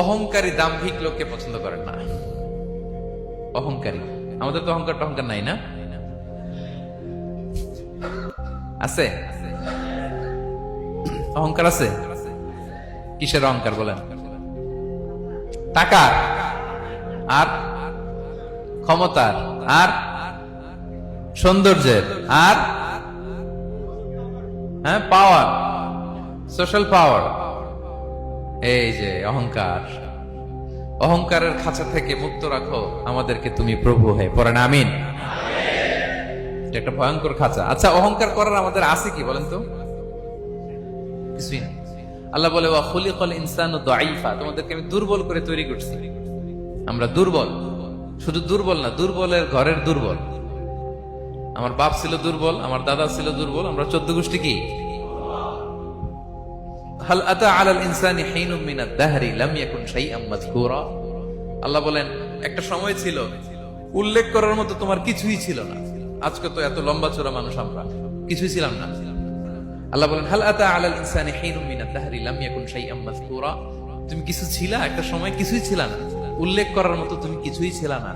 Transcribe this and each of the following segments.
অহংকারী দাম্ভিক লোককে পছন্দ করেন না। অহংকারী, আমাদের তো অহংকার টহংকার নাই না? আছে অহংকার? আছে। কিসের অহংকার বলেন? টাকার, আর ক্ষমতার, আর সৌন্দর্যের, আর হ্যাঁ পাওয়ার, সোশ্যাল পাওয়ার। এই যে অহংকার, অহংকারের খাঁচা থেকে মুক্ত রাখো আমাদেরকে তুমি প্রভু হয়ে। পড়েন আমিন। এটা একটা ভয়ঙ্কর খাঁচা। আচ্ছা, অহংকার করার আমাদের আছে কি বলেন তো? কিছুই না। আল্লাহ বলে ওয়া খুলিকাল ইনসানু দাঈফা, তোমাদেরকে আমি দুর্বল করে তৈরি করছি। আমরা দুর্বল, শুধু দুর্বল না, দুর্বলের ঘরের দুর্বল। আমার বাপ ছিল দুর্বল, আমার দাদা ছিল দুর্বল, আমরা 14 গোষ্ঠী কি? হাল আতা আলাল ইনসানি হিনুম মিনাদ দাহরি লাম ইয়াকুন শাইআম মাযকুরা। আল্লাহ বলেন একটা সময় ছিল উল্লেখ করার মতো তোমার কিছুই ছিল না। আজকে তো এত লম্বা চড়া মানুষ, আমরা কিছুই ছিলাম না। আল্লাহ বলেন হাল আতা আলাল ইনসানি হিনুম মিনাদ দাহরি লাম ইয়াকুন শাইআম মাযকুরা। তুমি কিছু ছিলা, একটা সময় কিছুই ছিল না, উল্লেখ করার মতো তুমি কিছুই ছিল না।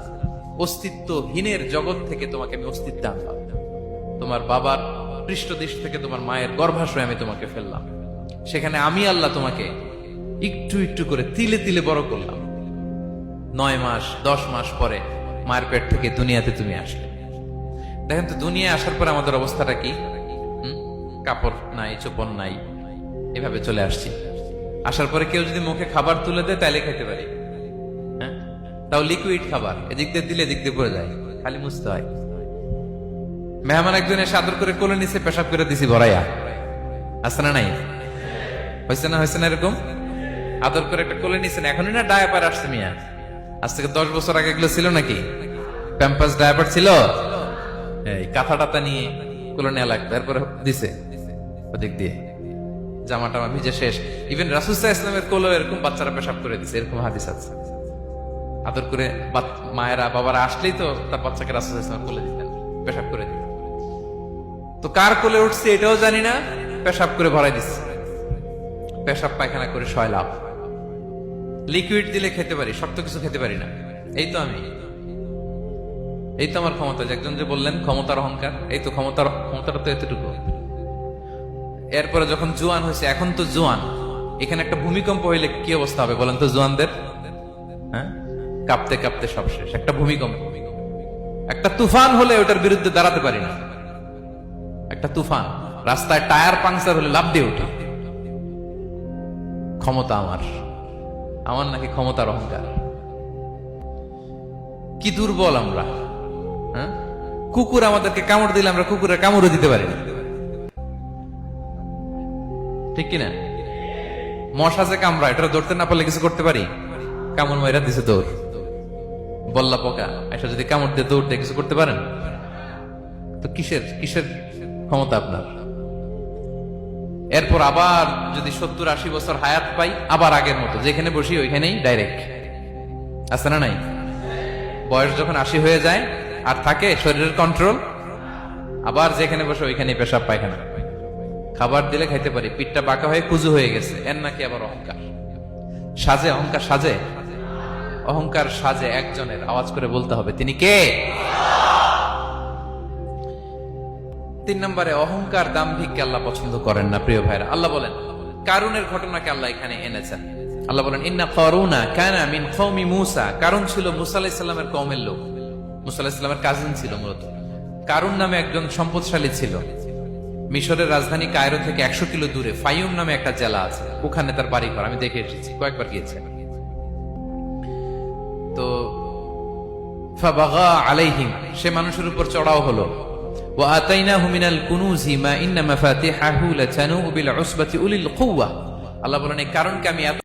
অস্তিত্বহীনের জগৎ থেকে তোমাকে আমি অস্তিত্ব আনলাম। তোমার বাবার পৃষ্ঠদেশ থেকে তোমার মায়ের গর্ভাশয়ে আমি তোমাকে ফেললাম। সেখানে আমি আল্লাহ তোমাকে একটু একটু করে তিলে তিলে বড় করলাম। 9 মাস 10 মাস পরে মায়ের পেট থেকে দুনিয়াতে তুমি আসলে। দেখেন তো দুনিয়ায় আসার পর আমাদের অবস্থাটা কি? কাপড় নাই, চোপন নাই, এভাবে চলে আসছি। আসার পরে কেউ যদি মুখে খাবার তুলে দেয় তাইলে খেতে পারি, হ্যাঁ? তাও লিকুইড খাবার, এদিক দিয়ে দিলে এদিক দিয়ে পড়ে যায়, খালি মুছতে হয়। মেহমান একজন এসে আদর করে কোলে নিচে পেশাব করে দিছি ভরাইয়া, আছে না নাই? হয়েছে না, হয়েছে না? এরকম আদর করে একটা কোলে নিছেন, এখনই না ডায়াপার আসছে মিয়া। আজ থেকে 10 বছর আগে এগুলো ছিল নাকি? প্যাম্পাস ডায়াপার ছিল, এই কাঁথা টাতা নিয়ে কোলে নেওয়া লাগতো, এরপরে দিছে ওদিক দিয়ে জামা টামা ভিজে শেষ। ইভেন রাসূল সাল্লাল্লাহু আলাইহি ওয়াসাল্লামের কোলে এরকম বাচ্চারা পেশাব করে দিছে, এরকম হাদিস আছে। আদর করে মায়েরা বাবারা আসলেই তো তার বাচ্চাকে রাসূল সাল্লাল্লাহু আলাইহি ওয়াসাল্লাম কোলে দিতেন, পেশাব করে দিতেন। তো কার কোলে উঠছে এটাও জানি না, পেশাব করে ভরাই দিচ্ছে। পেশাব পায়খানা করে শয়লাভ। লিকুইড দিলে খেতে পারি, শক্ত কিছু খেতে পারি না। এই তো আমি, এই তো আমার ক্ষমতা। একজন যে বললেন ক্ষমতার অহংকার, এই তো ক্ষমতাটা তো এতটুকু। এরপরে যখন জোয়ান হয়েছে, এখন তো জোয়ান, এখানে একটা ভূমিকম্প হইলে কি অবস্থা হবে বলেন তো জোয়ানদের? হ্যাঁ, কাঁপতে কাঁপতে সব শেষ। একটা ভূমিকম্প, একটা তুফান হলে ওটার বিরুদ্ধে দাঁড়াতে পারি না। একটা তুফান, রাস্তায় টায়ার পাংচার হলে লাফ দিয়ে উঠি। ক্ষমতা আমার নাকি ক্ষমতার অহংকার? কি দুর্বল আমরা, হ্যাঁ? কুকুর আমাদেরকে কামড় দিলে আমরা কুকুরের কামড়ও দিতে পারি না, ঠিক কিনা? মশা যে কামড়া, এটা ধরতে না পারলে কিছু করতে পারি? কামড় মাইরা দিছে দৌড়। বল্লা পোকা এটা যদি কামড় দিয়ে দৌড় দিয়ে কিছু করতে পারেন? তো কিসের ক্ষমতা আপনার? এরপর আবার যদি 70-80 বছর হায়াত পাই, আবার আগের মতো যেখানে বসি ওইখানেই ডাইরেক্ট, আছে না নাই? বয়স যখন 80 হয়ে যায় আর থাকে শরীরের কন্ট্রোল, আবার যেখানে বসে ওইখানেই পেশাব পায়খানা। খাবার দিলে খাইতে পারি, পিঠটা বাঁকা হয়ে কুজু হয়ে গেছে, এর নাকি আবার অহংকার? সাজে অহংকার? সাজে অহংকার? সাজে একজনের, আওয়াজ করে বলতে হবে তিনি কে? 3 নম্বরে অহংকার দাম্ভিককে আল্লাহ পছন্দ করেন না। প্রিয় ভাইরা, আল্লাহ বলেন কারুনের ঘটনাকে আল্লাহ এখানে এনেছেন। আল্লাহ বলেন ইন্না কারুনা কানা মিন কওমি মূসা। কারুন ছিল মুসা আলাইহিস সালামের কওমের লোক, মুসা আলাইহিস সালামের কাজিন ছিল মূলত। কারুন নামে একজন সম্পদশালী ছিল। মিশরের রাজধানী কায়রো থেকে 100 কিলো দূরে ফাইয়ুম নামে একটা জেলা আছে, ওখানে তার বাড়ি ঘর। আমি দেখে এসেছি, কয়েকবার গিয়েছি। তো ফাবাগা আলাইহিম, সে মানুষের উপর চড়াও হলো। ওয়া আতাইনাহু মিনাল কুনুজি মা ইন্না মাফাতিহাহু লাতানু বিল উসবাতি উলিল কুওয়া। আল্লাহ বলেন এই কারণকে আমি